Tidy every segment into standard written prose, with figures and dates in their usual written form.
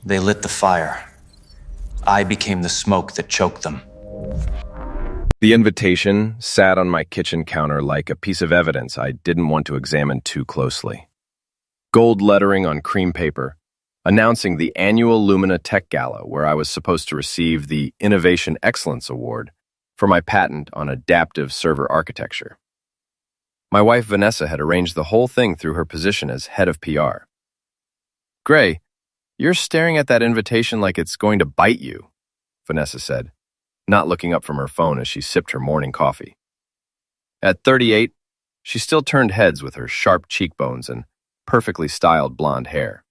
They lit the fire. I became the smoke that choked them. The invitation sat on my kitchen counter like a piece of evidence I didn't want to examine too closely. Gold lettering on cream paper, announcing the annual Lumina Tech Gala where I was supposed to receive the Innovation Excellence Award for my patent on adaptive server architecture. My wife Vanessa had arranged the whole thing through her position as head of PR. "Gray, you're staring at that invitation like it's going to bite you," Vanessa said, not looking up from her phone as she sipped her morning coffee. At 38, she still turned heads with her sharp cheekbones and perfectly styled blonde hair.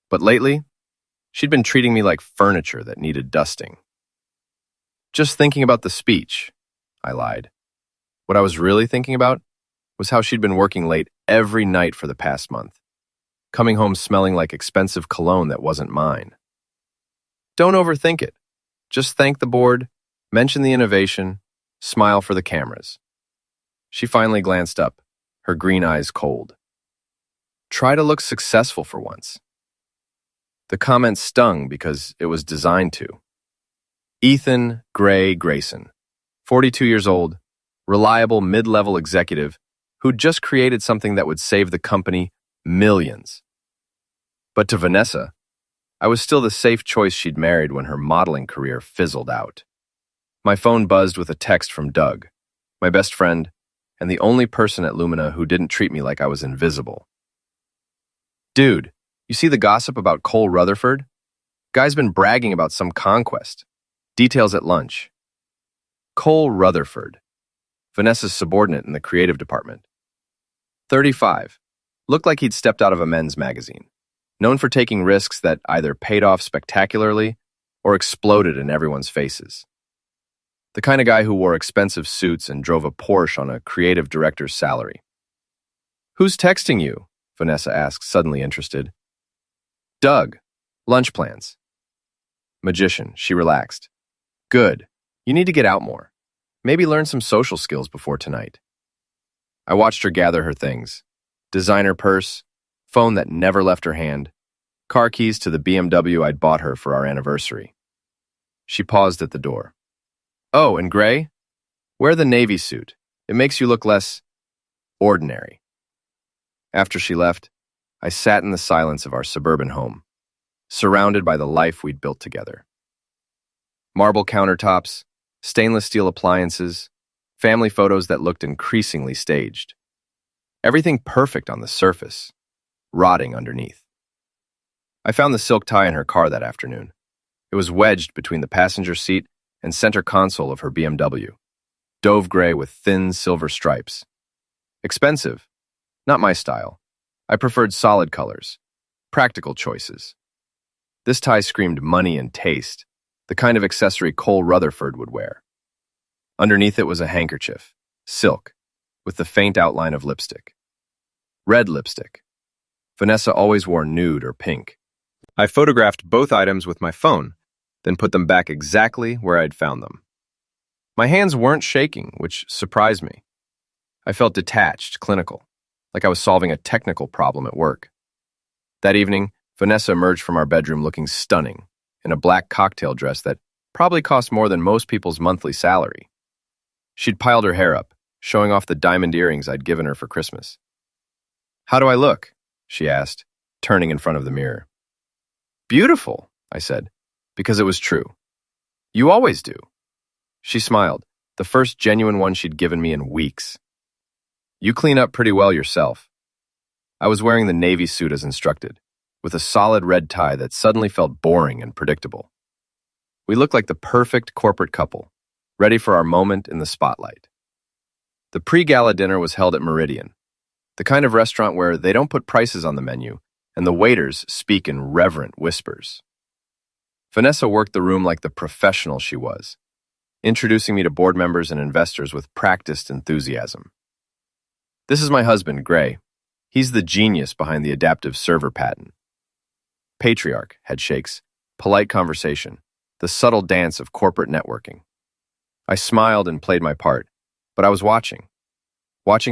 But lately, she'd been treating me like furniture that needed dusting. "Just thinking about the speech," I lied. What I was really thinking about was how she'd been working late every night for the past month, coming home smelling like expensive cologne that wasn't mine. "Don't overthink it. Just thank the board, mention the innovation, smile for the cameras." She finally glanced up, her green eyes cold. "Try to look successful for once." The comment stung because it was designed to. Ethan Gray Grayson, 42 years old, reliable mid-level executive who'd just created something that would save the company millions. But to Vanessa, I was still the safe choice she'd married when her modeling career fizzled out. My phone buzzed with a text from Doug, my best friend, and the only person at Lumina who didn't treat me like I was invisible. "Dude, you see the gossip about Cole Rutherford? Guy's been bragging about some conquest. Details at lunch." Cole Rutherford, Vanessa's subordinate in the creative department. 35, looked like he'd stepped out of a men's magazine. Known for taking risks that either paid off spectacularly or exploded in everyone's faces. The kind of guy who wore expensive suits and drove a Porsche on a creative director's salary. "Who's texting you?" Vanessa asked, suddenly interested. "Doug. Lunch plans." Magician, she relaxed. "Good. You need to get out more. Maybe learn some social skills before tonight." I watched her gather her things. Designer purse, phone that never left her hand, car keys to the BMW I'd bought her for our anniversary. She paused at the door. "Oh, and Gray? Wear the navy suit. It makes you look less ordinary." After she left, I sat in the silence of our suburban home, surrounded by the life we'd built together. Marble countertops, stainless steel appliances, family photos that looked increasingly staged. Everything perfect on the surface, rotting underneath. I found the silk tie in her car that afternoon. It was wedged between the passenger seat and center console of her BMW, dove gray with thin silver stripes. Expensive, not my style. I preferred solid colors, practical choices. This tie screamed money and taste, the kind of accessory Cole Rutherford would wear. Underneath it was a handkerchief, silk, with the faint outline of lipstick. Red lipstick. Vanessa always wore nude or pink. I photographed both items with my phone, then put them back exactly where I'd found them. My hands weren't shaking, which surprised me. I felt detached, clinical, like I was solving a technical problem at work. That evening, Vanessa emerged from our bedroom looking stunning, in a black cocktail dress that probably cost more than most people's monthly salary. She'd piled her hair up, showing off the diamond earrings I'd given her for Christmas. "How do I look?" she asked, turning in front of the mirror. "Beautiful," I said, because it was true. "You always do." She smiled, the first genuine one she'd given me in weeks. "You clean up pretty well yourself." I was wearing the navy suit as instructed, with a solid red tie that suddenly felt boring and predictable. We looked like the perfect corporate couple, ready for our moment in the spotlight. The pre-gala dinner was held at Meridian, the kind of restaurant where they don't put prices on the menu, and the waiters speak in reverent whispers. Vanessa worked the room like the professional she was, introducing me to board members and investors with practiced enthusiasm. "This is my husband, Gray. He's the genius behind the adaptive server patent." Patriarch, head shakes, polite conversation, the subtle dance of corporate networking. I smiled and played my part, but I was watching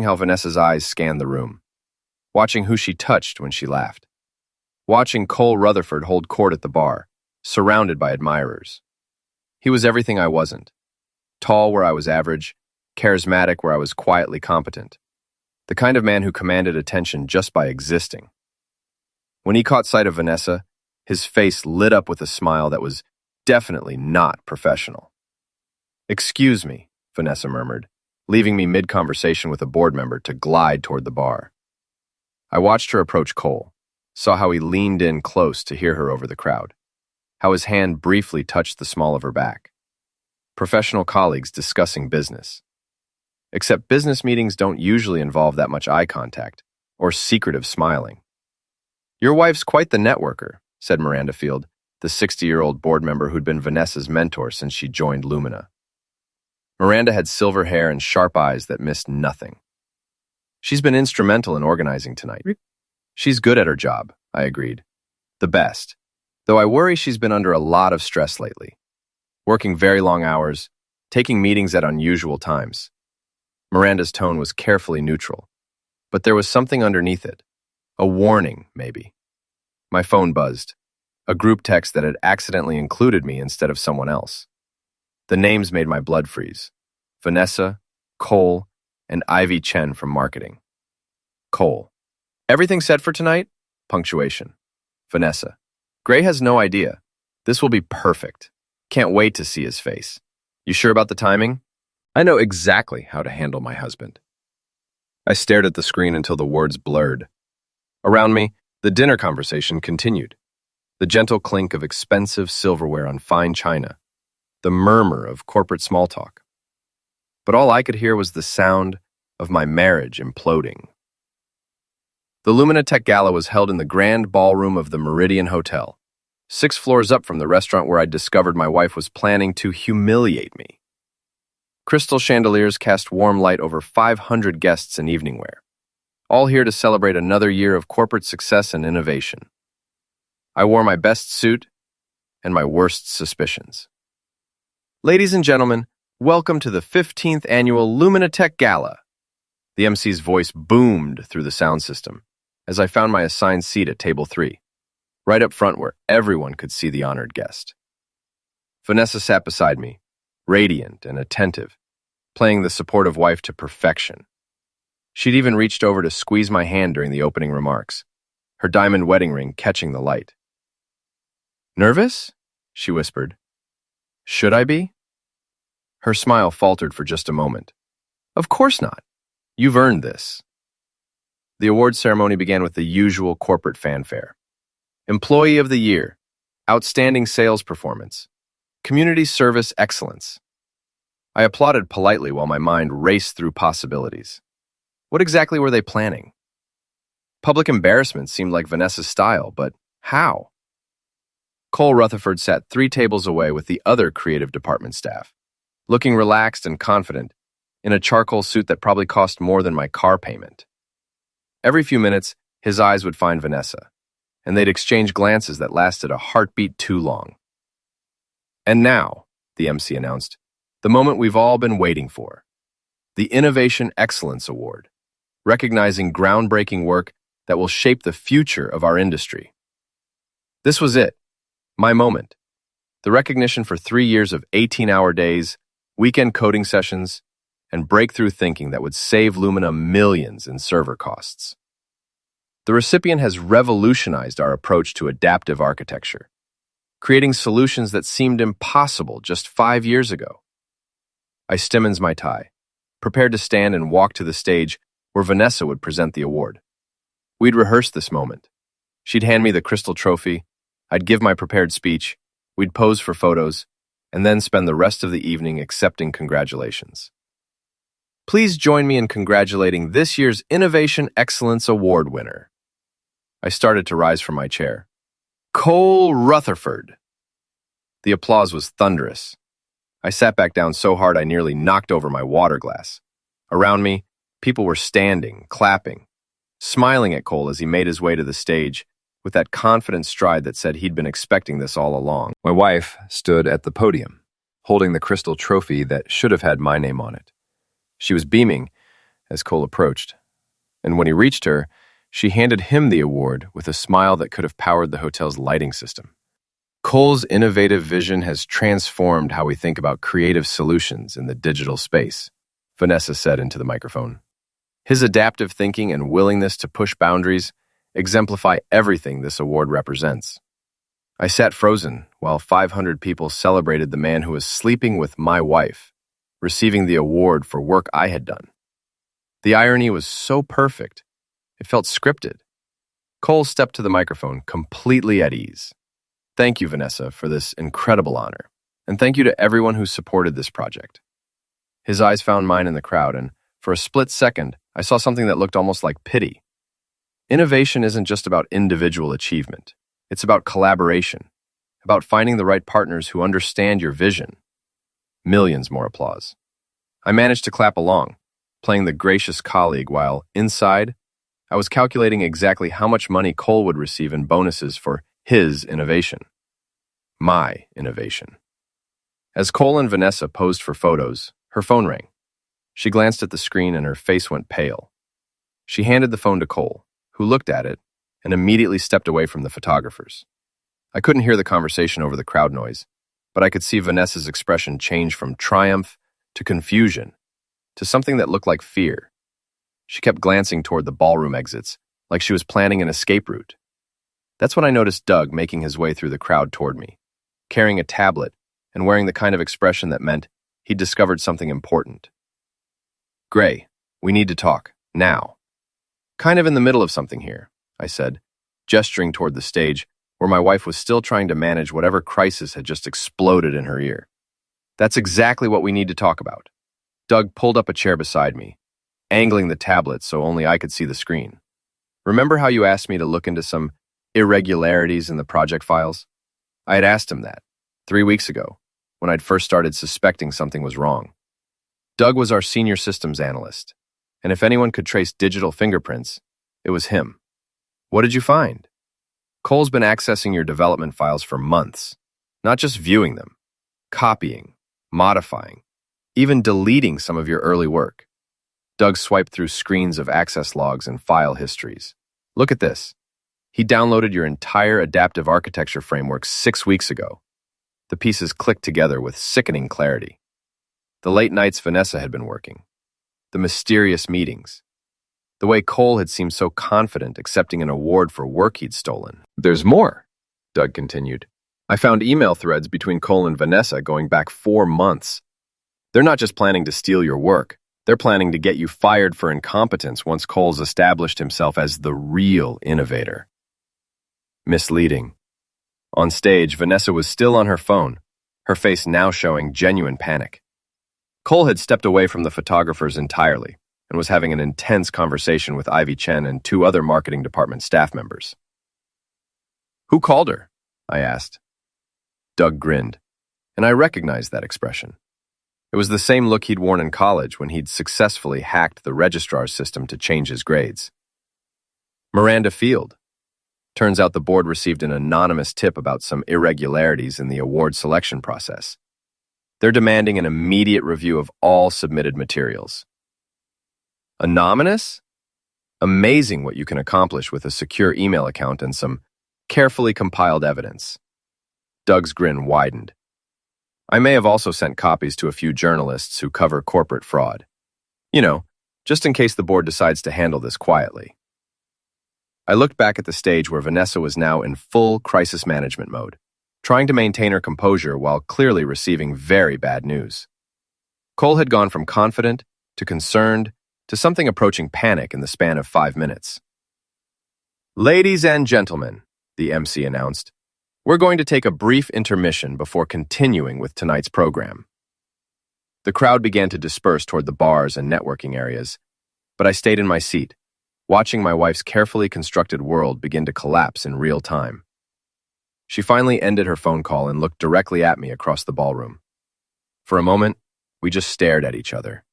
how Vanessa's eyes scanned the room, watching who she touched when she laughed. watching Cole Rutherford hold court at the bar, surrounded by admirers. He was everything I wasn't. Tall where I was average, charismatic where I was quietly competent. The kind of man who commanded attention just by existing. When he caught sight of Vanessa, his face lit up with a smile that was definitely not professional. "Excuse me," Vanessa murmured, leaving me mid-conversation with a board member to glide toward the bar. I watched her approach Cole, saw how he leaned in close to hear her over the crowd, how his hand briefly touched the small of her back. Professional colleagues discussing business. Except business meetings don't usually involve that much eye contact or secretive smiling. "Your wife's quite the networker," said Miranda Field, the 60-year-old board member who'd been Vanessa's mentor since she joined Lumina. Miranda had silver hair and sharp eyes that missed nothing. "She's been instrumental in organizing tonight." "She's good at her job," I agreed. "The best. Though I worry she's been under a lot of stress lately. Working very long hours, taking meetings at unusual times." Miranda's tone was carefully neutral, but there was something underneath it. A warning, maybe. My phone buzzed. A group text that had accidentally included me instead of someone else. The names made my blood freeze. Vanessa, Cole, and Ivy Chen from marketing. Cole. "Everything set for tonight?" Punctuation. Vanessa. "Gray has no idea. This will be perfect. Can't wait to see his face. You sure about the timing?" I know exactly how to handle my husband. I stared at the screen until the words blurred. Around me, the dinner conversation continued. The gentle clink of expensive silverware on fine china. The murmur of corporate small talk. But all I could hear was the sound of my marriage imploding. The Lumina Tech Gala was held in the grand ballroom of the Meridian Hotel, 6 floors up from the restaurant where I'd discovered my wife was planning to humiliate me. Crystal chandeliers cast warm light over 500 guests in evening wear, all here to celebrate another year of corporate success and innovation. I wore my best suit and my worst suspicions. "Ladies and gentlemen, welcome to the 15th annual Lumina Tech Gala." The MC's voice boomed through the sound system as I found my assigned seat at table 3, right up front where everyone could see the honored guest. Vanessa sat beside me, radiant and attentive, playing the supportive wife to perfection. She'd even reached over to squeeze my hand during the opening remarks, her diamond wedding ring catching the light. "Nervous?" she whispered. "Should I be?" Her smile faltered for just a moment. "Of course not. You've earned this." The awards ceremony began with the usual corporate fanfare. Employee of the Year, Outstanding Sales Performance, Community Service Excellence. I applauded politely while my mind raced through possibilities. What exactly were they planning? Public embarrassment seemed like Vanessa's style, but how? Cole Rutherford sat 3 tables away with the other creative department staff, looking relaxed and confident, in a charcoal suit that probably cost more than my car payment. Every few minutes, his eyes would find Vanessa, and they'd exchange glances that lasted a heartbeat too long. "And now," the MC announced, "the moment we've all been waiting for. The Innovation Excellence Award, recognizing groundbreaking work that will shape the future of our industry." This was it, my moment. The recognition for 3 years of 18-hour days, weekend coding sessions, and breakthrough thinking that would save Lumina millions in server costs. The recipient has revolutionized our approach to adaptive architecture, creating solutions that seemed impossible just 5 years ago. I stimmens my tie, prepared to stand and walk to the stage where Vanessa would present the award. We'd rehearsed this moment. She'd hand me the crystal trophy, I'd give my prepared speech, we'd pose for photos, and then spend the rest of the evening accepting congratulations. Please join me in congratulating this year's Innovation Excellence Award winner. I started to rise from my chair. Cole Rutherford. The applause was thunderous. I sat back down so hard I nearly knocked over my water glass. Around me, people were standing, clapping, smiling at Cole as he made his way to the stage with that confident stride that said he'd been expecting this all along. My wife stood at the podium, holding the crystal trophy that should have had my name on it. She was beaming as Cole approached, and when he reached her, She handed him the award with a smile that could have powered the hotel's lighting system. Cole's innovative vision has transformed how we think about creative solutions in the digital space, Vanessa said into the microphone. His adaptive thinking and willingness to push boundaries exemplify everything this award represents. I sat frozen while 500 people celebrated the man who was sleeping with my wife, receiving the award for work I had done. The irony was so perfect, it felt scripted. Cole stepped to the microphone, completely at ease. Thank you, Vanessa, for this incredible honor, and thank you to everyone who supported this project. His eyes found mine in the crowd, and for a split second, I saw something that looked almost like pity. Innovation isn't just about individual achievement. It's about collaboration, about finding the right partners who understand your vision. Millions more applause. I managed to clap along, playing the gracious colleague while, inside, I was calculating exactly how much money Cole would receive in bonuses for his innovation. My innovation. As Cole and Vanessa posed for photos, her phone rang. She glanced at the screen and her face went pale. She handed the phone to Cole, who looked at it and immediately stepped away from the photographers. I couldn't hear the conversation over the crowd noise, but I could see Vanessa's expression change from triumph to confusion to something that looked like fear. She kept glancing toward the ballroom exits, like she was planning an escape route. That's when I noticed Doug making his way through the crowd toward me, carrying a tablet and wearing the kind of expression that meant he'd discovered something important. Gray, we need to talk, now. Kind of in the middle of something here, I said, gesturing toward the stage where my wife was still trying to manage whatever crisis had just exploded in her ear. That's exactly what we need to talk about. Doug pulled up a chair beside me, angling the tablet so only I could see the screen. Remember how you asked me to look into some irregularities in the project files? I had asked him that 3 weeks ago, when I'd first started suspecting something was wrong. Doug was our senior systems analyst, and if anyone could trace digital fingerprints, it was him. What did you find? Cole's been accessing your development files for months, not just viewing them, copying, modifying, even deleting some of your early work. Doug swiped through screens of access logs and file histories. Look at this. He downloaded your entire adaptive architecture framework 6 weeks ago. The pieces clicked together with sickening clarity. The late nights Vanessa had been working. The mysterious meetings. The way Cole had seemed so confident accepting an award for work he'd stolen. There's more, Doug continued. I found email threads between Cole and Vanessa going back 4 months. They're not just planning to steal your work. They're planning to get you fired for incompetence once Cole's established himself as the real innovator. Misleading. On stage, Vanessa was still on her phone, her face now showing genuine panic. Cole had stepped away from the photographers entirely and was having an intense conversation with Ivy Chen and 2 other marketing department staff members. Who called her? I asked. Doug grinned, and I recognized that expression. It was the same look he'd worn in college when he'd successfully hacked the registrar's system to change his grades. Miranda Field. Turns out the board received an anonymous tip about some irregularities in the award selection process. They're demanding an immediate review of all submitted materials. Anonymous? Amazing what you can accomplish with a secure email account and some carefully compiled evidence. Doug's grin widened. I may have also sent copies to a few journalists who cover corporate fraud. You know, just in case the board decides to handle this quietly. I looked back at the stage where Vanessa was now in full crisis management mode, trying to maintain her composure while clearly receiving very bad news. Cole had gone from confident to concerned to something approaching panic in the span of 5 minutes. Ladies and gentlemen, the MC announced, we're going to take a brief intermission before continuing with tonight's program. The crowd began to disperse toward the bars and networking areas, but I stayed in my seat, watching my wife's carefully constructed world begin to collapse in real time. She finally ended her phone call and looked directly at me across the ballroom. For a moment, we just stared at each other.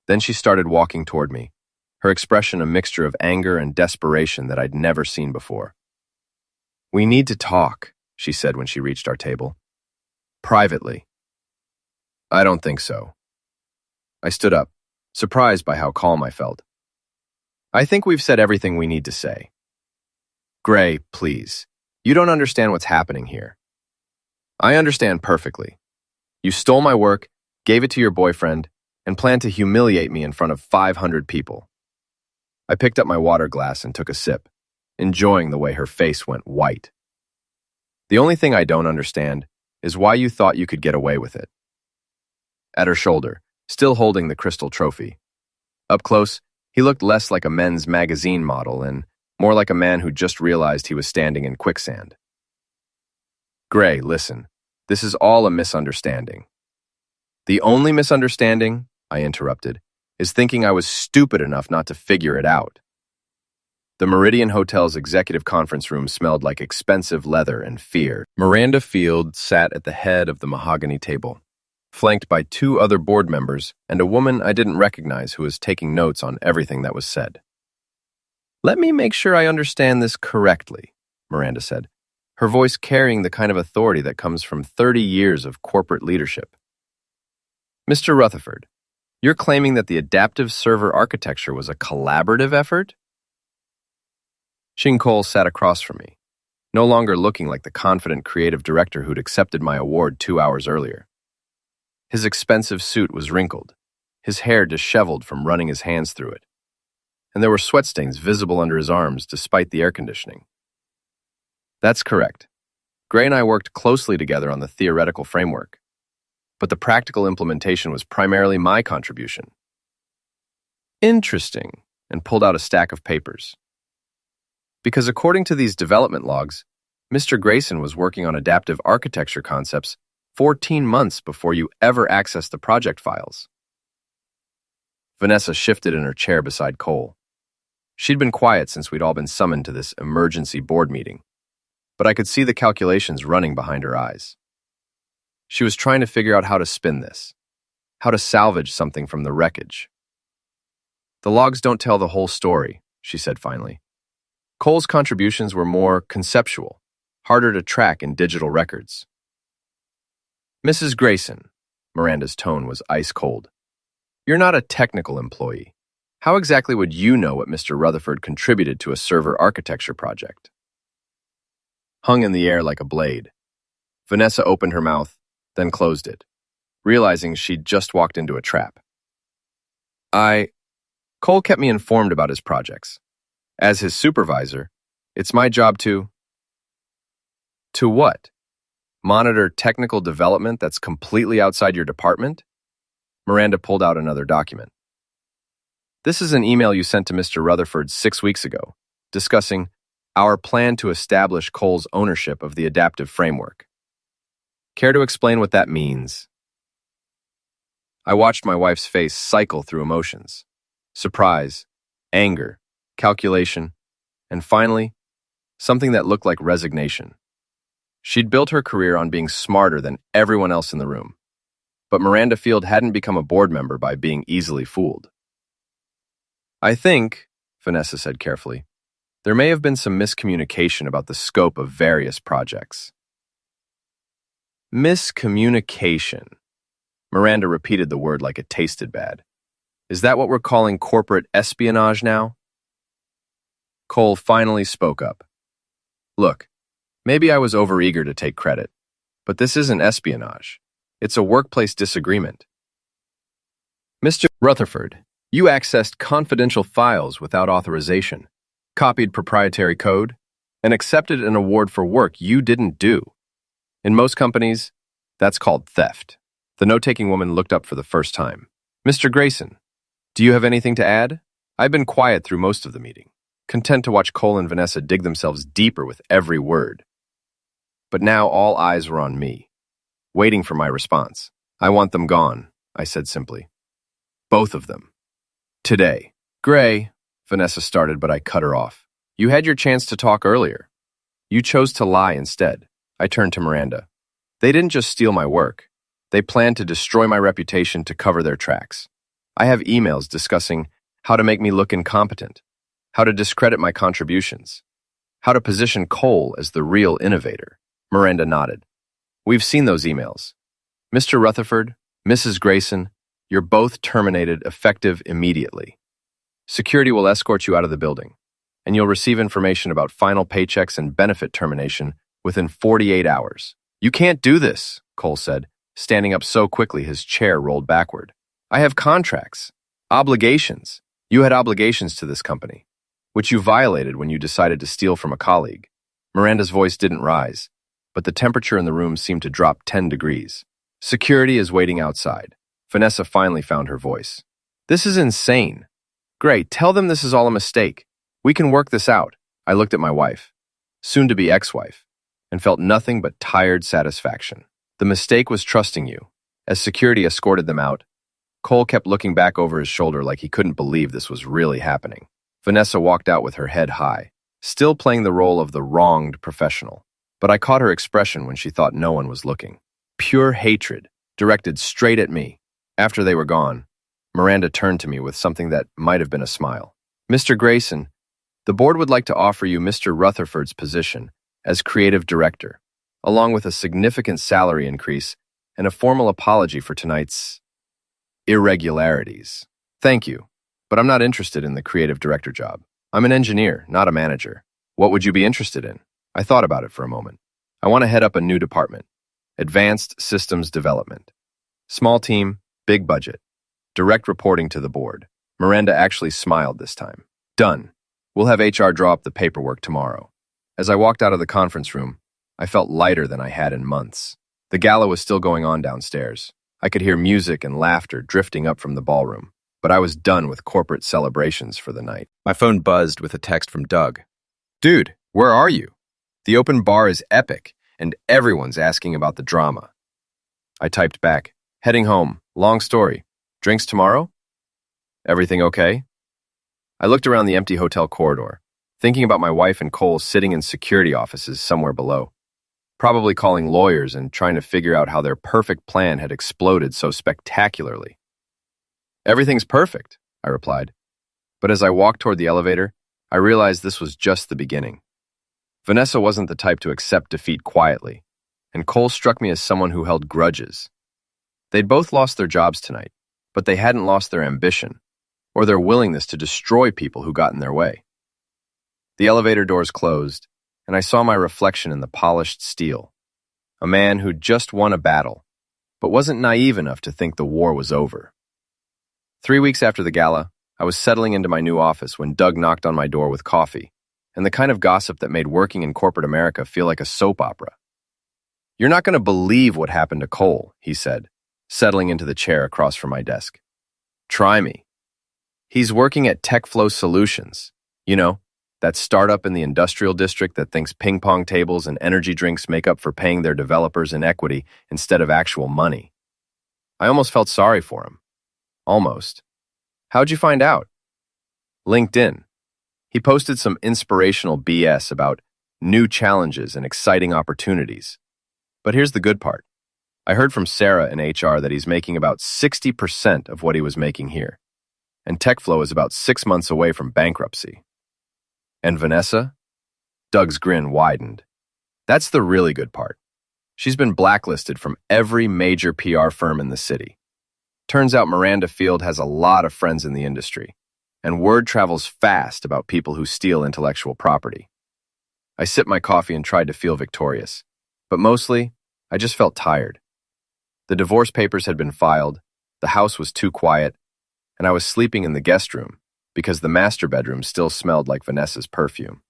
Then she started walking toward me, her expression a mixture of anger and desperation that I'd never seen before. We need to talk, she said when she reached our table. Privately. I don't think so. I stood up, surprised by how calm I felt. I think we've said everything we need to say. Gray, please. You don't understand what's happening here. I understand perfectly. You stole my work, gave it to your boyfriend, and planned to humiliate me in front of 500 people. I picked up my water glass and took a sip, enjoying the way her face went white. The only thing I don't understand is why you thought you could get away with it. At her shoulder, still holding the crystal trophy. Up close, he looked less like a men's magazine model and more like a man who just realized he was standing in quicksand. Gray, listen, this is all a misunderstanding. The only misunderstanding, I interrupted, is thinking I was stupid enough not to figure it out. The Meridian Hotel's executive conference room smelled like expensive leather and fear. Miranda Field sat at the head of the mahogany table, flanked by 2 other board members and a woman I didn't recognize who was taking notes on everything that was said. Let me make sure I understand this correctly, Miranda said, her voice carrying the kind of authority that comes from 30 years of corporate leadership. Mr. Rutherford, you're claiming that the adaptive server architecture was a collaborative effort? Shing Cole sat across from me, no longer looking like the confident creative director who'd accepted my award 2 hours earlier. His expensive suit was wrinkled, his hair disheveled from running his hands through it, and there were sweat stains visible under his arms despite the air conditioning. That's correct. Gray and I worked closely together on the theoretical framework, but the practical implementation was primarily my contribution. Interesting, and pulled out a stack of papers. Because according to these development logs, Mr. Grayson was working on adaptive architecture concepts 14 months before you ever accessed the project files. Vanessa shifted in her chair beside Cole. She'd been quiet since we'd all been summoned to this emergency board meeting, but I could see the calculations running behind her eyes. She was trying to figure out how to spin this, how to salvage something from the wreckage. The logs don't tell the whole story, she said finally. Cole's contributions were more conceptual, harder to track in digital records. Mrs. Grayson, Miranda's tone was ice cold. You're not a technical employee. How exactly would you know what Mr. Rutherford contributed to a server architecture project? Hung in the air like a blade, Vanessa opened her mouth, then closed it, realizing she'd just walked into a trap. Cole kept me informed about his projects. As his supervisor, it's my job to what? Monitor technical development that's completely outside your department? Miranda pulled out another document. This is an email you sent to Mr. Rutherford 6 weeks ago, discussing our plan to establish Cole's ownership of the adaptive framework. Care to explain what that means? I watched my wife's face cycle through emotions. Surprise, anger, calculation, and finally, something that looked like resignation. She'd built her career on being smarter than everyone else in the room, but Miranda Field hadn't become a board member by being easily fooled. I think, Vanessa said carefully, there may have been some miscommunication about the scope of various projects. Miscommunication. Miranda repeated the word like it tasted bad. Is that what we're calling corporate espionage now? Cole finally spoke up. Look, maybe I was overeager to take credit, but this isn't espionage. It's a workplace disagreement. Mr. Rutherford, you accessed confidential files without authorization, copied proprietary code, and accepted an award for work you didn't do. In most companies, that's called theft. The note-taking woman looked up for the first time. Mr. Grayson, do you have anything to add? I've been quiet through most of the meeting, content to watch Cole and Vanessa dig themselves deeper with every word. But now all eyes were on me, waiting for my response. I want them gone, I said simply. Both of them. Today. Gray, Vanessa started, but I cut her off. You had your chance to talk earlier. You chose to lie instead. I turned to Miranda. They didn't just steal my work. They planned to destroy my reputation to cover their tracks. I have emails discussing how to make me look incompetent, how to discredit my contributions, how to position Cole as the real innovator. Miranda nodded. We've seen those emails. Mr. Rutherford, Mrs. Grayson, you're both terminated effective immediately. Security will escort you out of the building, and you'll receive information about final paychecks and benefit termination within 48 hours. You can't do this, Cole said, standing up so quickly his chair rolled backward. I have contracts, obligations. You had obligations to this company, which you violated when you decided to steal from a colleague. Miranda's voice didn't rise, but the temperature in the room seemed to drop 10 degrees. Security is waiting outside. Vanessa finally found her voice. This is insane. Great, tell them this is all a mistake. We can work this out. I looked at my wife, soon-to-be ex-wife, and felt nothing but tired satisfaction. The mistake was trusting you. As security escorted them out, Cole kept looking back over his shoulder like he couldn't believe this was really happening. Vanessa walked out with her head high, still playing the role of the wronged professional. But I caught her expression when she thought no one was looking. Pure hatred, directed straight at me. After they were gone, Miranda turned to me with something that might have been a smile. Mr. Grayson, the board would like to offer you Mr. Rutherford's position as creative director, along with a significant salary increase and a formal apology for tonight's irregularities. Thank you, but I'm not interested in the creative director job. I'm an engineer, not a manager. What would you be interested in? I thought about it for a moment. I want to head up a new department. Advanced Systems Development. Small team, big budget. Direct reporting to the board. Miranda actually smiled this time. Done. We'll have HR draw up the paperwork tomorrow. As I walked out of the conference room, I felt lighter than I had in months. The gala was still going on downstairs. I could hear music and laughter drifting up from the ballroom, but I was done with corporate celebrations for the night. My phone buzzed with a text from Doug. Dude, where are you? The open bar is epic, and everyone's asking about the drama. I typed back, heading home, long story. Drinks tomorrow? Everything okay? I looked around the empty hotel corridor, thinking about my wife and Cole sitting in security offices somewhere below, probably calling lawyers and trying to figure out how their perfect plan had exploded so spectacularly. Everything's perfect, I replied. But as I walked toward the elevator, I realized this was just the beginning. Vanessa wasn't the type to accept defeat quietly, and Cole struck me as someone who held grudges. They'd both lost their jobs tonight, but they hadn't lost their ambition or their willingness to destroy people who got in their way. The elevator doors closed, and I saw my reflection in the polished steel, a man who'd just won a battle, but wasn't naive enough to think the war was over. 3 weeks after the gala, I was settling into my new office when Doug knocked on my door with coffee, and the kind of gossip that made working in corporate America feel like a soap opera. You're not going to believe what happened to Cole, he said, settling into the chair across from my desk. Try me. He's working at TechFlow Solutions, that startup in the industrial district that thinks ping pong tables and energy drinks make up for paying their developers in equity instead of actual money. I almost felt sorry for him. Almost. How'd you find out? LinkedIn. He posted some inspirational BS about new challenges and exciting opportunities. But here's the good part. I heard from Sarah in HR that he's making about 60% of what he was making here. And TechFlow is about 6 months away from bankruptcy. And Vanessa? Doug's grin widened. That's the really good part. She's been blacklisted from every major PR firm in the city. Turns out Miranda Field has a lot of friends in the industry, and word travels fast about people who steal intellectual property. I sipped my coffee and tried to feel victorious, but mostly, I just felt tired. The divorce papers had been filed, the house was too quiet, and I was sleeping in the guest room because the master bedroom still smelled like Vanessa's perfume.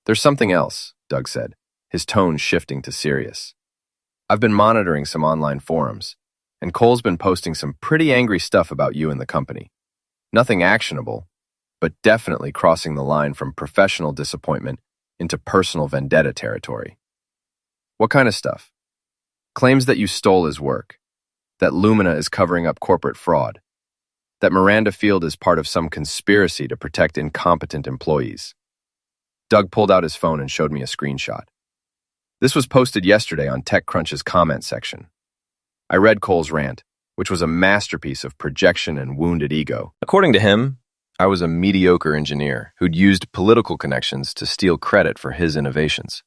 There's something else, Doug said, his tone shifting to serious. I've been monitoring some online forums, and Cole's been posting some pretty angry stuff about you and the company. Nothing actionable, but definitely crossing the line from professional disappointment into personal vendetta territory. What kind of stuff? Claims that you stole his work, that Lumina is covering up corporate fraud, that Miranda Field is part of some conspiracy to protect incompetent employees. Doug pulled out his phone and showed me a screenshot. This was posted yesterday on TechCrunch's comment section. I read Cole's rant, which was a masterpiece of projection and wounded ego. According to him, I was a mediocre engineer who'd used political connections to steal credit for his innovations.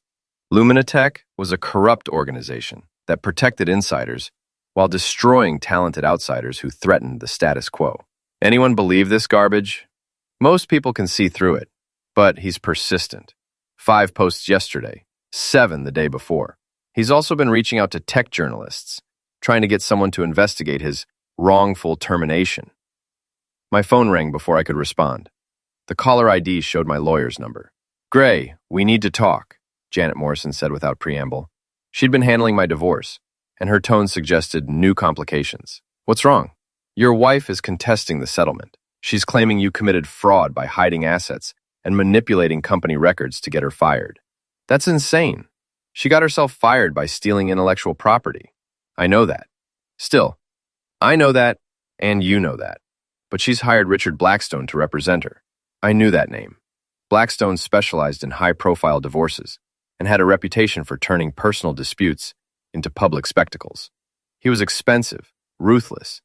Lumina Tech was a corrupt organization that protected insiders while destroying talented outsiders who threatened the status quo. Anyone believe this garbage? Most people can see through it, but he's persistent. 5 posts yesterday, 7 the day before. He's also been reaching out to tech journalists, trying to get someone to investigate his wrongful termination. My phone rang before I could respond. The caller ID showed my lawyer's number. "Gray, we need to talk," Janet Morrison said without preamble. She'd been handling my divorce, and her tone suggested new complications. "What's wrong?" "Your wife is contesting the settlement. She's claiming you committed fraud by hiding assets and manipulating company records to get her fired." "That's insane. She got herself fired by stealing intellectual property. I know that. Still, I know that, and you know that. But she's hired Richard Blackstone to represent her. I knew that name. Blackstone specialized in high-profile divorces and had a reputation for turning personal disputes into public spectacles. He was expensive, ruthless,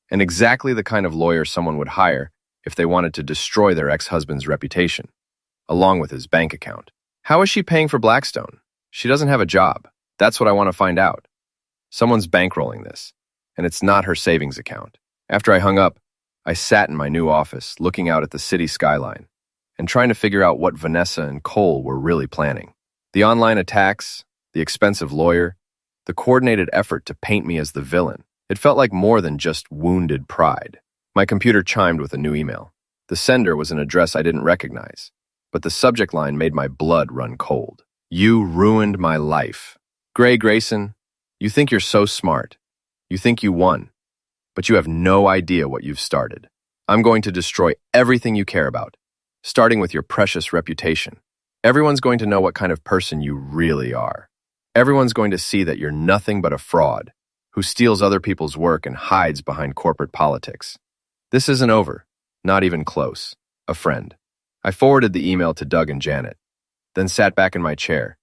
and exactly the kind of lawyer someone would hire if they wanted to destroy their ex-husband's reputation, along with his bank account. How is she paying for Blackstone? She doesn't have a job. That's what I want to find out. Someone's bankrolling this, and it's not her savings account. After I hung up, I sat in my new office, looking out at the city skyline, and trying to figure out what Vanessa and Cole were really planning. The online attacks, the expensive lawyer, the coordinated effort to paint me as the villain. It felt like more than just wounded pride. My computer chimed with a new email. The sender was an address I didn't recognize, but the subject line made my blood run cold. "You ruined my life. Gray Grayson, you think you're so smart. You think you won, but you have no idea what you've started. I'm going to destroy everything you care about, starting with your precious reputation. Everyone's going to know what kind of person you really are. Everyone's going to see that you're nothing but a fraud who steals other people's work and hides behind corporate politics. This isn't over, not even close. A friend." I forwarded the email to Doug and Janet, then sat back in my chair,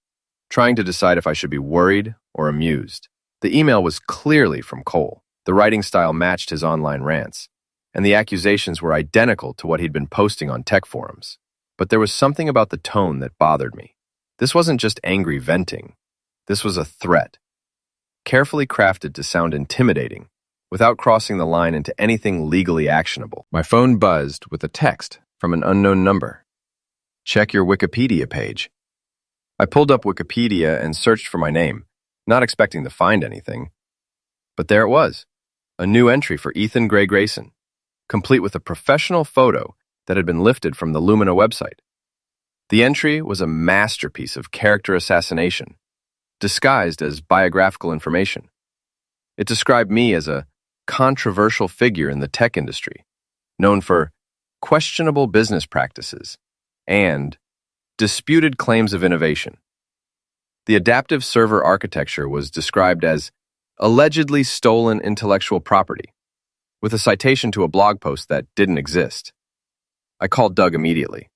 trying to decide if I should be worried or amused. The email was clearly from Cole. The writing style matched his online rants, and the accusations were identical to what he'd been posting on tech forums. But there was something about the tone that bothered me. This wasn't just angry venting. This was a threat, carefully crafted to sound intimidating, without crossing the line into anything legally actionable. My phone buzzed with a text from an unknown number. "Check your Wikipedia page." I pulled up Wikipedia and searched for my name, not expecting to find anything. But there it was, a new entry for Ethan Gray Grayson, complete with a professional photo that had been lifted from the Lumina website. The entry was a masterpiece of character assassination, disguised as biographical information. It described me as a controversial figure in the tech industry, known for questionable business practices and disputed claims of innovation. The adaptive server architecture was described as allegedly stolen intellectual property, with a citation to a blog post that didn't exist. I called Doug immediately.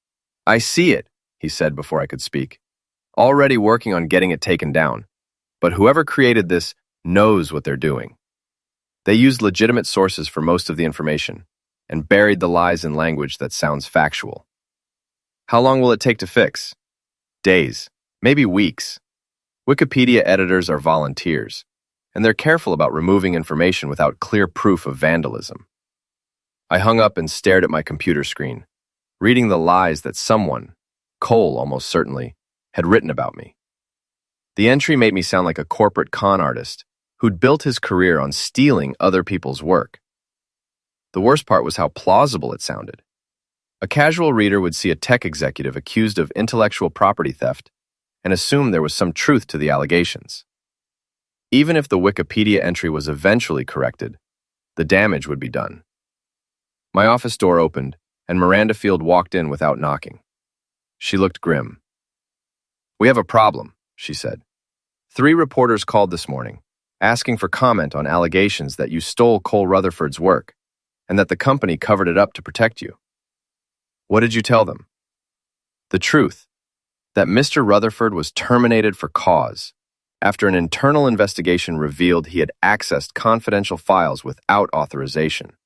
"I see it," he said before I could speak. "Already working on getting it taken down. But whoever created this knows what they're doing. They used legitimate sources for most of the information and buried the lies in language that sounds factual. How long will it take to fix? Days, maybe weeks. Wikipedia editors are volunteers, and they're careful about removing information without clear proof of vandalism." I hung up and stared at my computer screen, reading the lies that someone, Cole almost certainly, had written about me. The entry made me sound like a corporate con artist who'd built his career on stealing other people's work. The worst part was how plausible it sounded. A casual reader would see a tech executive accused of intellectual property theft and assume there was some truth to the allegations. Even if the Wikipedia entry was eventually corrected, the damage would be done. My office door opened, and Miranda Field walked in without knocking. She looked grim. "We have a problem," she said. "3 reporters called this morning, asking for comment on allegations that you stole Cole Rutherford's work, and that the company covered it up to protect you." "What did you tell them?" "The truth, that Mr. Rutherford was terminated for cause, after an internal investigation revealed he had accessed confidential files without authorization."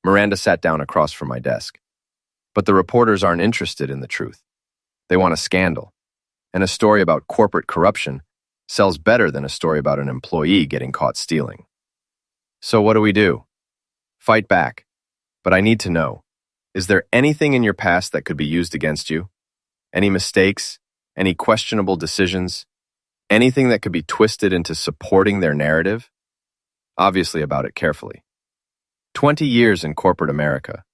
Miranda sat down across from my desk. "But the reporters aren't interested in the truth. They want a scandal, and a story about corporate corruption sells better than a story about an employee getting caught stealing. So what do we do?" "Fight back. But I need to know, Is there anything in your past that could be used against you? Any mistakes? Any questionable decisions? Anything that could be twisted into supporting their narrative? Obviously about it carefully. 20 years in corporate America,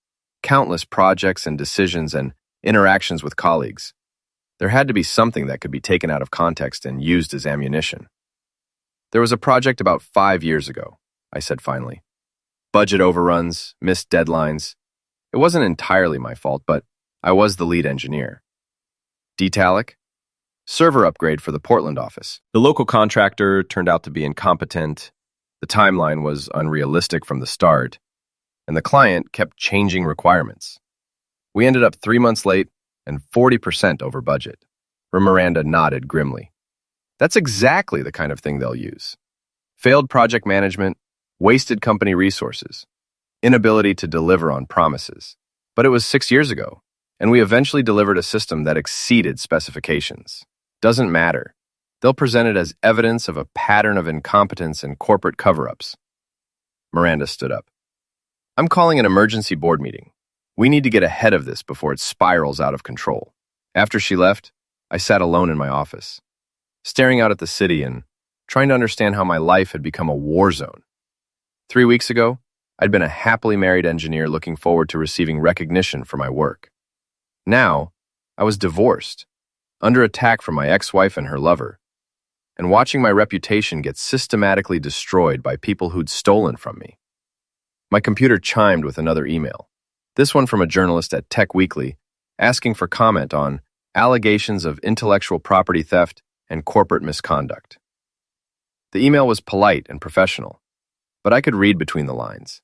countless projects and decisions and interactions with colleagues. There had to be something that could be taken out of context and used as ammunition. There was a project about 5 years ago, I said finally. Budget overruns, missed deadlines. It wasn't entirely my fault, but I was the lead engineer. Detalic? Server upgrade for the Portland office. The local contractor turned out to be incompetent. The timeline was unrealistic from the start, and the client kept changing requirements. We ended up 3 months late and 40% over budget. Miranda nodded grimly. That's exactly the kind of thing they'll use. Failed project management, wasted company resources, inability to deliver on promises. But it was 6 years ago, and we eventually delivered a system that exceeded specifications. Doesn't matter. They'll present it as evidence of a pattern of incompetence and corporate cover-ups. Miranda stood up. I'm calling an emergency board meeting. We need to get ahead of this before it spirals out of control. After she left, I sat alone in my office, staring out at the city and trying to understand how my life had become a war zone. 3 weeks ago, I'd been a happily married engineer looking forward to receiving recognition for my work. Now, I was divorced, under attack from my ex-wife and her lover, and watching my reputation get systematically destroyed by people who'd stolen from me. My computer chimed with another email, this one from a journalist at Tech Weekly, asking for comment on allegations of intellectual property theft and corporate misconduct. The email was polite and professional, but I could read between the lines.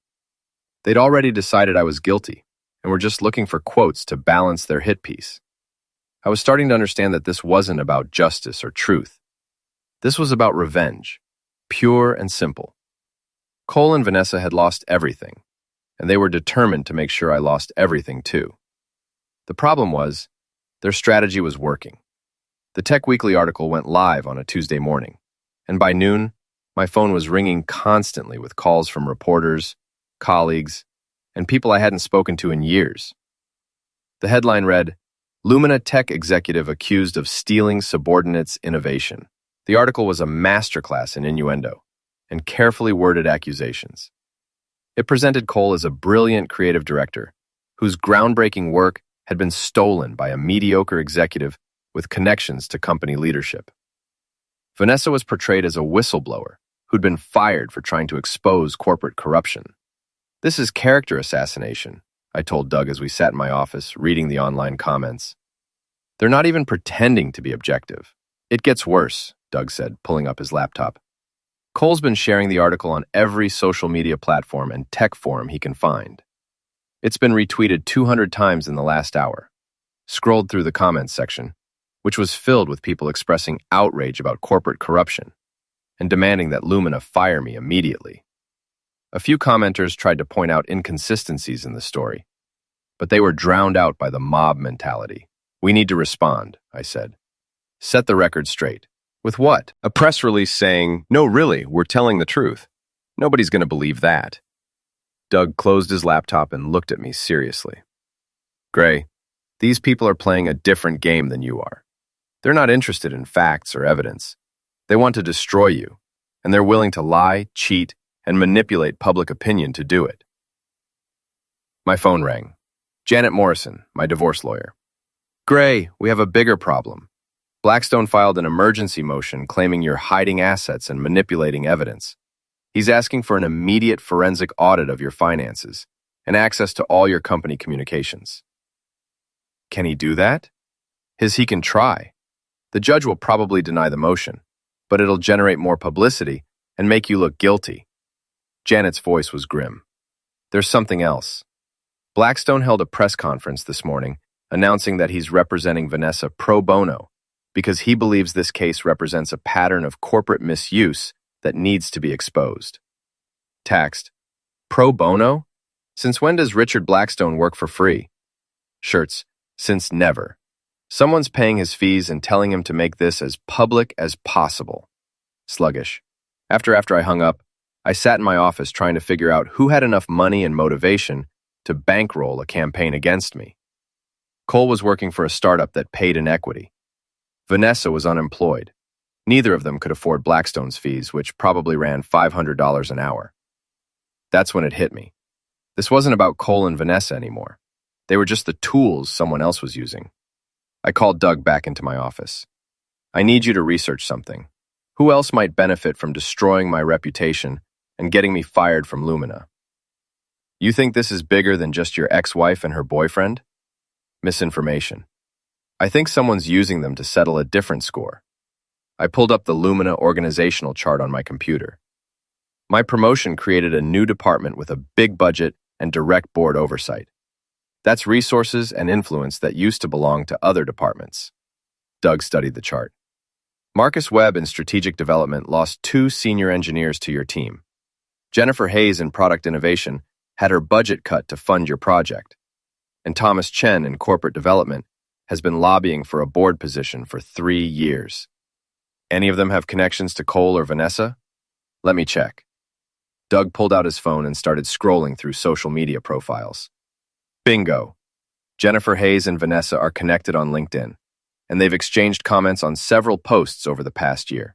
They'd already decided I was guilty and were just looking for quotes to balance their hit piece. I was starting to understand that this wasn't about justice or truth. This was about revenge, pure and simple. Cole and Vanessa had lost everything, and they were determined to make sure I lost everything too. The problem was, their strategy was working. The Tech Weekly article went live on a Tuesday morning, and by noon, my phone was ringing constantly with calls from reporters, colleagues, and people I hadn't spoken to in years. The headline read, Lumina Tech executive accused of stealing subordinates' innovation. The article was a masterclass in innuendo and carefully worded accusations. It presented Cole as a brilliant creative director whose groundbreaking work had been stolen by a mediocre executive with connections to company leadership. Vanessa was portrayed as a whistleblower who'd been fired for trying to expose corporate corruption. This is character assassination, I told Doug as we sat in my office, reading the online comments. They're not even pretending to be objective. It gets worse, Doug said, pulling up his laptop. Cole's been sharing the article on every social media platform and tech forum he can find. It's been retweeted 200 times in the last hour. Scrolled through the comments section, which was filled with people expressing outrage about corporate corruption and demanding that Lumina fire me immediately. A few commenters tried to point out inconsistencies in the story, but they were drowned out by the mob mentality. We need to respond, I said. Set the record straight. With what? A press release saying, no, really, we're telling the truth. Nobody's going to believe that. Doug closed his laptop and looked at me seriously. Gray, these people are playing a different game than you are. They're not interested in facts or evidence. They want to destroy you, and they're willing to lie, cheat, and manipulate public opinion to do it. My phone rang. Janet Morrison, my divorce lawyer. Gray, we have a bigger problem. Blackstone filed an emergency motion claiming you're hiding assets and manipulating evidence. He's asking for an immediate forensic audit of your finances and access to all your company communications. Can he do that? He can try. The judge will probably deny the motion, but it'll generate more publicity and make you look guilty. Janet's voice was grim. There's something else. Blackstone held a press conference this morning announcing that he's representing Vanessa pro bono because he believes this case represents a pattern of corporate misuse that needs to be exposed. Taxed. Pro bono? Since when does Richard Blackstone work for free? Shirts. Since never. Someone's paying his fees and telling him to make this as public as possible. Sluggish. After I hung up, I sat in my office trying to figure out who had enough money and motivation to bankroll a campaign against me. Cole was working for a startup that paid in equity. Vanessa was unemployed. Neither of them could afford Blackstone's fees, which probably ran $500 an hour. That's when it hit me. This wasn't about Cole and Vanessa anymore. They were just the tools someone else was using. I called Doug back into my office. I need you to research something. Who else might benefit from destroying my reputation and getting me fired from Lumina? You think this is bigger than just your ex-wife and her boyfriend? Misinformation. I think someone's using them to settle a different score. I pulled up the Lumina organizational chart on my computer. My promotion created a new department with a big budget and direct board oversight. That's resources and influence that used to belong to other departments. Doug studied the chart. Marcus Webb in strategic development lost 2 senior engineers to your team. Jennifer Hayes in product innovation had her budget cut to fund your project. And Thomas Chen in corporate development has been lobbying for a board position for 3 years. Any of them have connections to Cole or Vanessa? Let me check. Doug pulled out his phone and started scrolling through social media profiles. Bingo! Jennifer Hayes and Vanessa are connected on LinkedIn, and they've exchanged comments on several posts over the past year.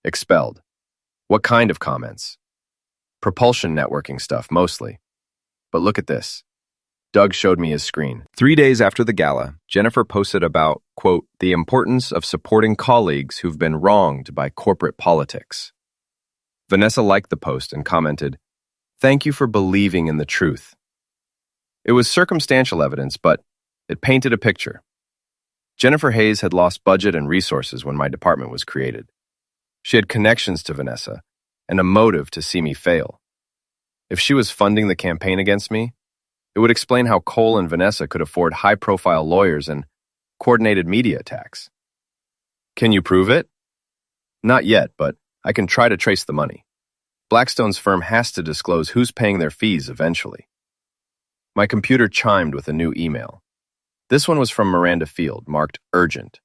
Expelled. What kind of comments? Propulsion networking stuff, mostly. But look at this. Doug showed me his screen. 3 days after the gala, Jennifer posted about, quote, the importance of supporting colleagues who've been wronged by corporate politics. Vanessa liked the post and commented, "Thank you for believing in the truth." It was circumstantial evidence, but it painted a picture. Jennifer Hayes had lost budget and resources when my department was created. She had connections to Vanessa and a motive to see me fail. If she was funding the campaign against me, it would explain how Cole and Vanessa could afford high-profile lawyers and coordinated media attacks. Can you prove it? Not yet, but I can try to trace the money. Blackstone's firm has to disclose who's paying their fees eventually. My computer chimed with a new email. This one was from Miranda Field, marked urgent.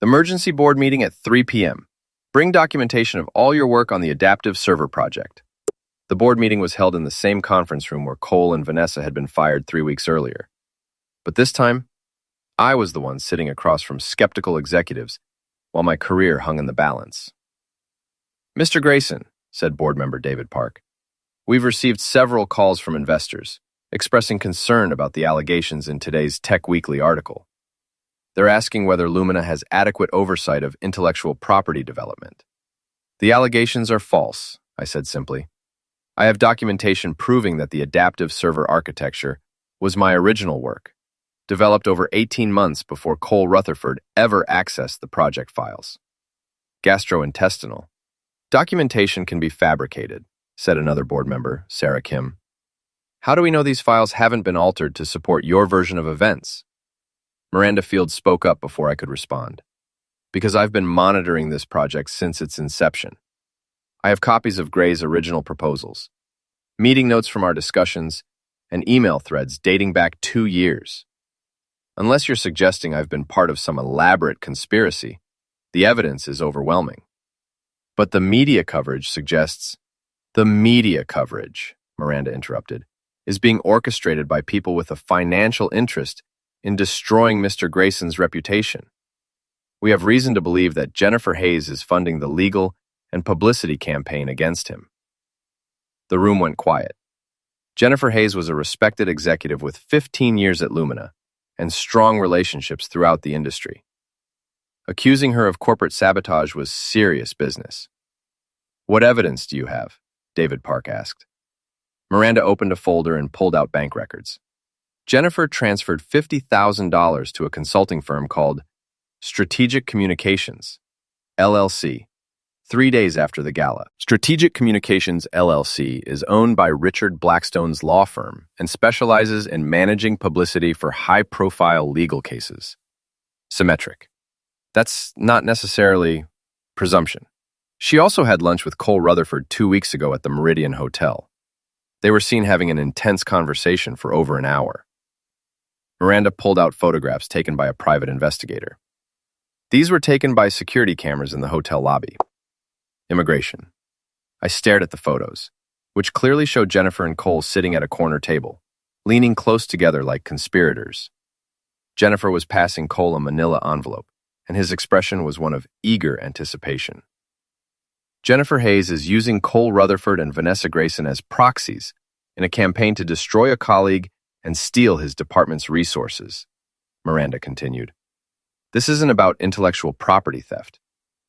Emergency board meeting at 3 p.m. Bring documentation of all your work on the adaptive server project. The board meeting was held in the same conference room where Cole and Vanessa had been fired 3 weeks earlier. But this time, I was the one sitting across from skeptical executives while my career hung in the balance. Mr. Grayson, said board member David Park, we've received several calls from investors expressing concern about the allegations in today's Tech Weekly article. They're asking whether Lumina has adequate oversight of intellectual property development. The allegations are false, I said simply. I have documentation proving that the adaptive server architecture was my original work, developed over 18 months before Cole Rutherford ever accessed the project files. Gastrointestinal. Documentation can be fabricated, said another board member, Sarah Kim. How do we know these files haven't been altered to support your version of events? Miranda Field spoke up before I could respond. Because I've been monitoring this project since its inception. I have copies of Gray's original proposals, meeting notes from our discussions, and email threads dating back 2 years. Unless you're suggesting I've been part of some elaborate conspiracy, the evidence is overwhelming. But the media coverage suggests... The media coverage, Miranda interrupted, is being orchestrated by people with a financial interest in destroying Mr. Grayson's reputation. We have reason to believe that Jennifer Hayes is funding the legal and publicity campaign against him. The room went quiet. Jennifer Hayes was a respected executive with 15 years at Lumina and strong relationships throughout the industry. Accusing her of corporate sabotage was serious business. What evidence do you have? David Park asked. Miranda opened a folder and pulled out bank records. Jennifer transferred $50,000 to a consulting firm called Strategic Communications, LLC, 3 days after the gala. Strategic Communications, LLC is owned by Richard Blackstone's law firm and specializes in managing publicity for high-profile legal cases. Symmetric. That's not necessarily presumption. She also had lunch with Cole Rutherford 2 weeks ago at the Meridian Hotel. They were seen having an intense conversation for over an hour. Miranda pulled out photographs taken by a private investigator. These were taken by security cameras in the hotel lobby. Immigration. I stared at the photos, which clearly showed Jennifer and Cole sitting at a corner table, leaning close together like conspirators. Jennifer was passing Cole a manila envelope, and his expression was one of eager anticipation. Jennifer Hayes is using Cole Rutherford and Vanessa Grayson as proxies in a campaign to destroy a colleague and steal his department's resources, Miranda continued. This isn't about intellectual property theft.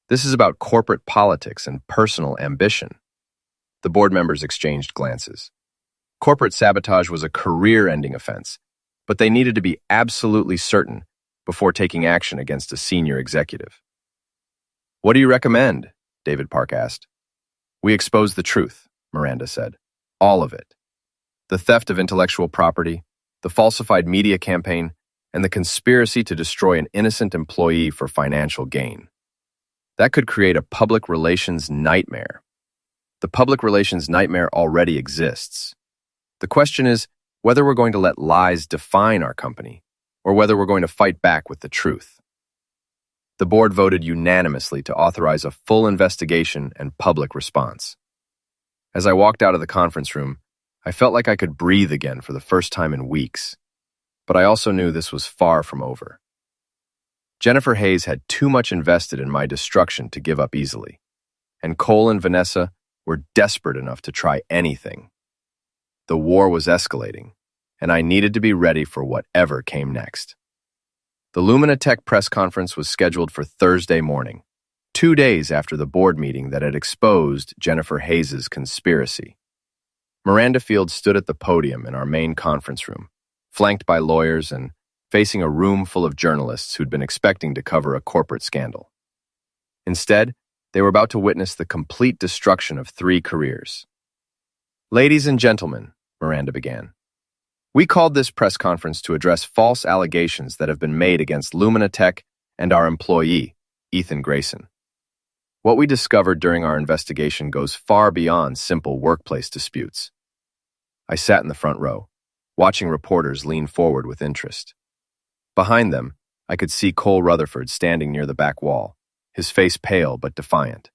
This is about corporate politics and personal ambition. The board members exchanged glances. Corporate sabotage was a career-ending offense, but they needed to be absolutely certain before taking action against a senior executive. "What do you recommend?" David Park asked. "We expose the truth," Miranda said. "All of it. The theft of intellectual property, the falsified media campaign, and the conspiracy to destroy an innocent employee for financial gain. That could create a public relations nightmare. The public relations nightmare already exists. The question is whether we're going to let lies define our company or whether we're going to fight back with the truth." The board voted unanimously to authorize a full investigation and public response. As I walked out of the conference room, I felt like I could breathe again for the first time in weeks, but I also knew this was far from over. Jennifer Hayes had too much invested in my destruction to give up easily, and Cole and Vanessa were desperate enough to try anything. The war was escalating, and I needed to be ready for whatever came next. The Lumina Tech press conference was scheduled for Thursday morning, 2 days after the board meeting that had exposed Jennifer Hayes' conspiracy. Miranda Field stood at the podium in our main conference room, flanked by lawyers and facing a room full of journalists who'd been expecting to cover a corporate scandal. Instead, they were about to witness the complete destruction of 3 careers. "Ladies and gentlemen," Miranda began, "we called this press conference to address false allegations that have been made against Lumina Tech and our employee, Ethan Grayson. What we discovered during our investigation goes far beyond simple workplace disputes." I sat in the front row, watching reporters lean forward with interest. Behind them, I could see Cole Rutherford standing near the back wall, his face pale but defiant.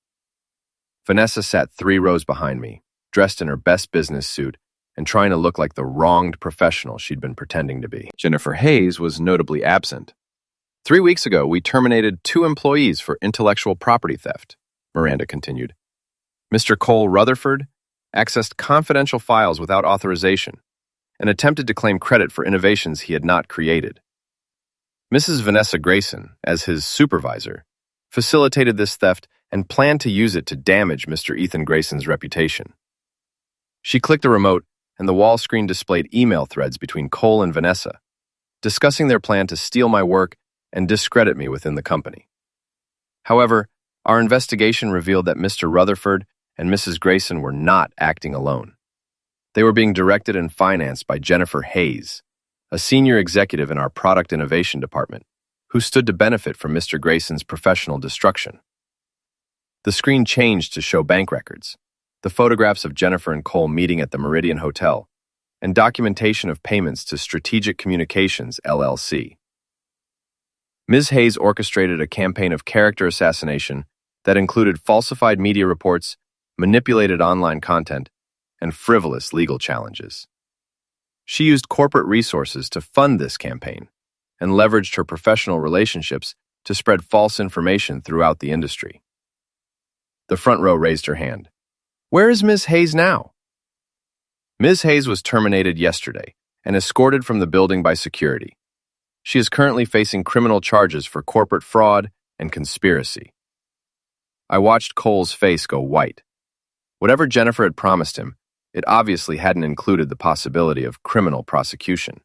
Vanessa sat 3 rows behind me, dressed in her best business suit and trying to look like the wronged professional she'd been pretending to be. Jennifer Hayes was notably absent. "3 weeks ago, we terminated 2 employees for intellectual property theft," Miranda continued. "Mr. Cole Rutherford accessed confidential files without authorization and attempted to claim credit for innovations he had not created. Mrs. Vanessa Grayson, as his supervisor, facilitated this theft and planned to use it to damage Mr. Ethan Grayson's reputation. She clicked a remote, and the wall screen displayed email threads between Cole and Vanessa, discussing their plan to steal my work and discredit me within the company. However, our investigation revealed that Mr. Rutherford and Mrs. Grayson were not acting alone. They were being directed and financed by Jennifer Hayes, a senior executive in our product innovation department, who stood to benefit from Mr. Grayson's professional destruction. The screen changed to show bank records, the photographs of Jennifer and Cole meeting at the Meridian Hotel, and documentation of payments to Strategic Communications, LLC. Ms. Hayes orchestrated a campaign of character assassination that included falsified media reports, manipulated online content, and frivolous legal challenges. She used corporate resources to fund this campaign and leveraged her professional relationships to spread false information throughout the industry. The front row raised her hand. "Where is Ms. Hayes now?" Ms. Hayes was terminated yesterday and escorted from the building by security. She is currently facing criminal charges for corporate fraud and conspiracy. I watched Cole's face go white. Whatever Jennifer had promised him, it obviously hadn't included the possibility of criminal prosecution.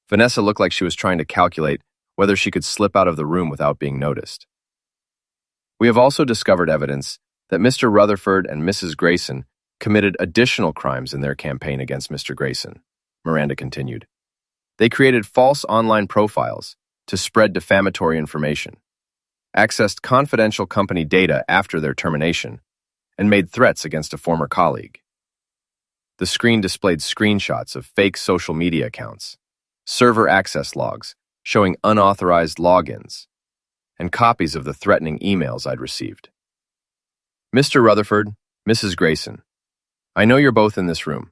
Vanessa looked like she was trying to calculate whether she could slip out of the room without being noticed. "We have also discovered evidence that Mr. Rutherford and Mrs. Grayson committed additional crimes in their campaign against Mr. Grayson," Miranda continued. "They created false online profiles to spread defamatory information, accessed confidential company data after their termination, and made threats against a former colleague." The screen displayed screenshots of fake social media accounts, server access logs showing unauthorized logins, and copies of the threatening emails I'd received. "Mr. Rutherford, Mrs. Grayson, I know you're both in this room.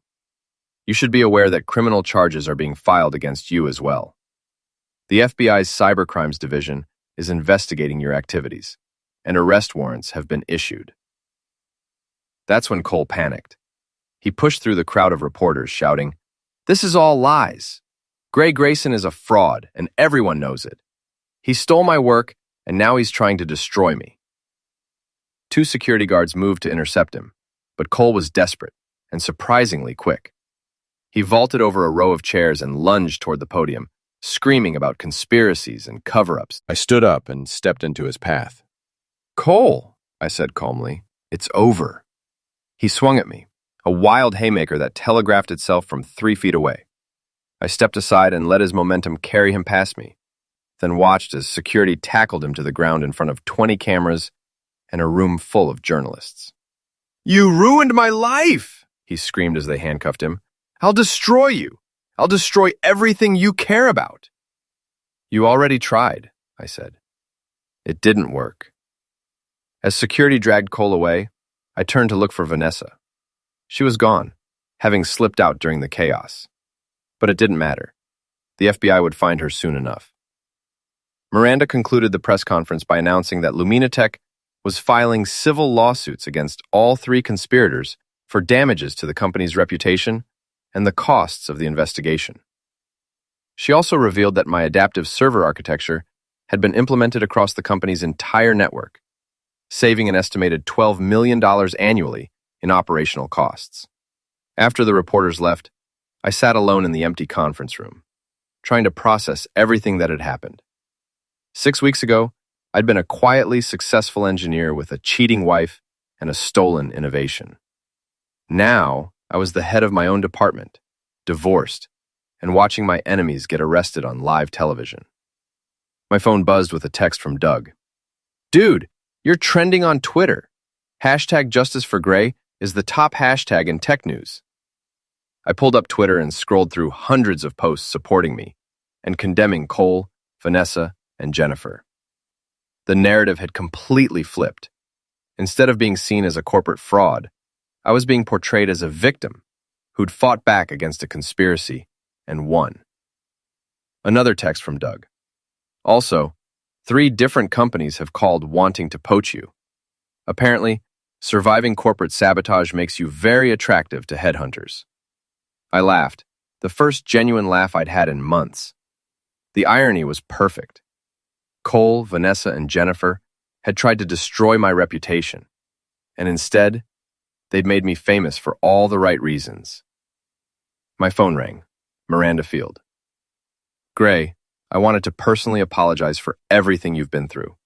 You should be aware that criminal charges are being filed against you as well. The FBI's Cybercrimes Division is investigating your activities, and arrest warrants have been issued. That's when Cole panicked. He pushed through the crowd of reporters, shouting, "This is all lies. Gray Grayson is a fraud, and everyone knows it. He stole my work, and now he's trying to destroy me." Two security guards moved to intercept him, but Cole was desperate and surprisingly quick. He vaulted over a row of chairs and lunged toward the podium, screaming about conspiracies and cover-ups. I stood up and stepped into his path. "Cole," I said calmly, "it's over." He swung at me, a wild haymaker that telegraphed itself from 3 feet away. I stepped aside and let his momentum carry him past me, then watched as security tackled him to the ground in front of 20 cameras and a room full of journalists. "You ruined my life!" he screamed as they handcuffed him. "I'll destroy you! I'll destroy everything you care about!" "You already tried," I said. "It didn't work." As security dragged Cole away, I turned to look for Vanessa. She was gone, having slipped out during the chaos. But it didn't matter. The FBI would find her soon enough. Miranda concluded the press conference by announcing that Luminatech was filing civil lawsuits against all 3 conspirators for damages to the company's reputation and the costs of the investigation. She also revealed that my adaptive server architecture had been implemented across the company's entire network, saving an estimated $12 million annually in operational costs. After the reporters left, I sat alone in the empty conference room, trying to process everything that had happened. 6 weeks ago, I'd been a quietly successful engineer with a cheating wife and a stolen innovation. Now, I was the head of my own department, divorced, and watching my enemies get arrested on live television. My phone buzzed with a text from Doug. "Dude, you're trending on Twitter. #JusticeForGray is the top hashtag in tech news." I pulled up Twitter and scrolled through hundreds of posts supporting me and condemning Cole, Vanessa, and Jennifer. The narrative had completely flipped. Instead of being seen as a corporate fraud, I was being portrayed as a victim who'd fought back against a conspiracy and won. Another text from Doug. "Also, 3 different companies have called wanting to poach you. Apparently, surviving corporate sabotage makes you very attractive to headhunters." I laughed, the first genuine laugh I'd had in months. The irony was perfect. Cole, Vanessa, and Jennifer had tried to destroy my reputation, and instead, they'd made me famous for all the right reasons. My phone rang. Miranda Field. "Gray, I wanted to personally apologize for everything you've been through.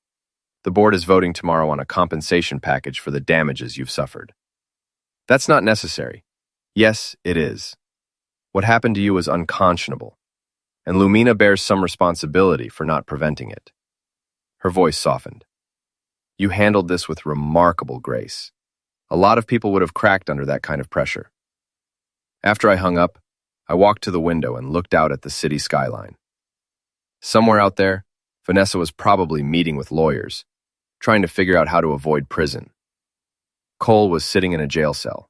The board is voting tomorrow on a compensation package for the damages you've suffered." "That's not necessary." "Yes, it is. What happened to you was unconscionable, and Lumina bears some responsibility for not preventing it." Her voice softened. "You handled this with remarkable grace. A lot of people would have cracked under that kind of pressure." After I hung up, I walked to the window and looked out at the city skyline. Somewhere out there, Vanessa was probably meeting with lawyers, trying to figure out how to avoid prison. Cole was sitting in a jail cell,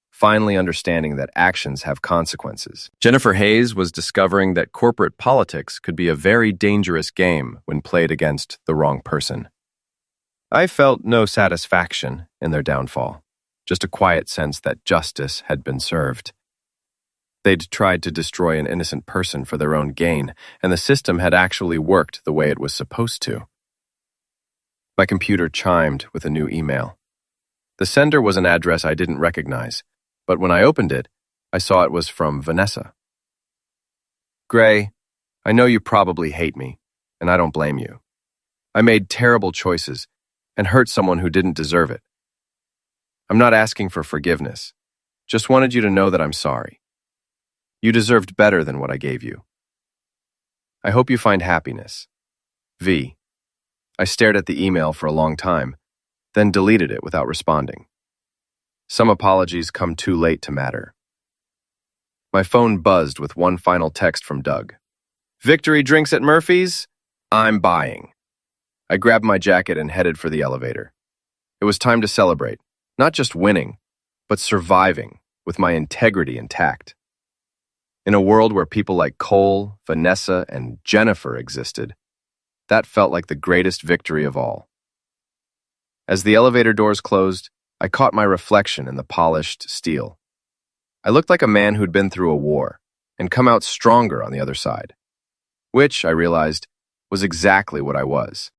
finally understanding that actions have consequences. Jennifer Hayes was discovering that corporate politics could be a very dangerous game when played against the wrong person. I felt no satisfaction in their downfall, just a quiet sense that justice had been served. They'd tried to destroy an innocent person for their own gain, and the system had actually worked the way it was supposed to. My computer chimed with a new email. The sender was an address I didn't recognize, but when I opened it, I saw it was from Vanessa. "Gray, I know you probably hate me, and I don't blame you. I made terrible choices and hurt someone who didn't deserve it. I'm not asking for forgiveness, just wanted you to know that I'm sorry. You deserved better than what I gave you. I hope you find happiness. V." I stared at the email for a long time, then deleted it without responding. Some apologies come too late to matter. My phone buzzed with one final text from Doug. "Victory drinks at Murphy's? I'm buying." I grabbed my jacket and headed for the elevator. It was time to celebrate, not just winning, but surviving with my integrity intact. In a world where people like Cole, Vanessa, and Jennifer existed, that felt like the greatest victory of all. As the elevator doors closed, I caught my reflection in the polished steel. I looked like a man who'd been through a war and come out stronger on the other side, which, I realized, was exactly what I was.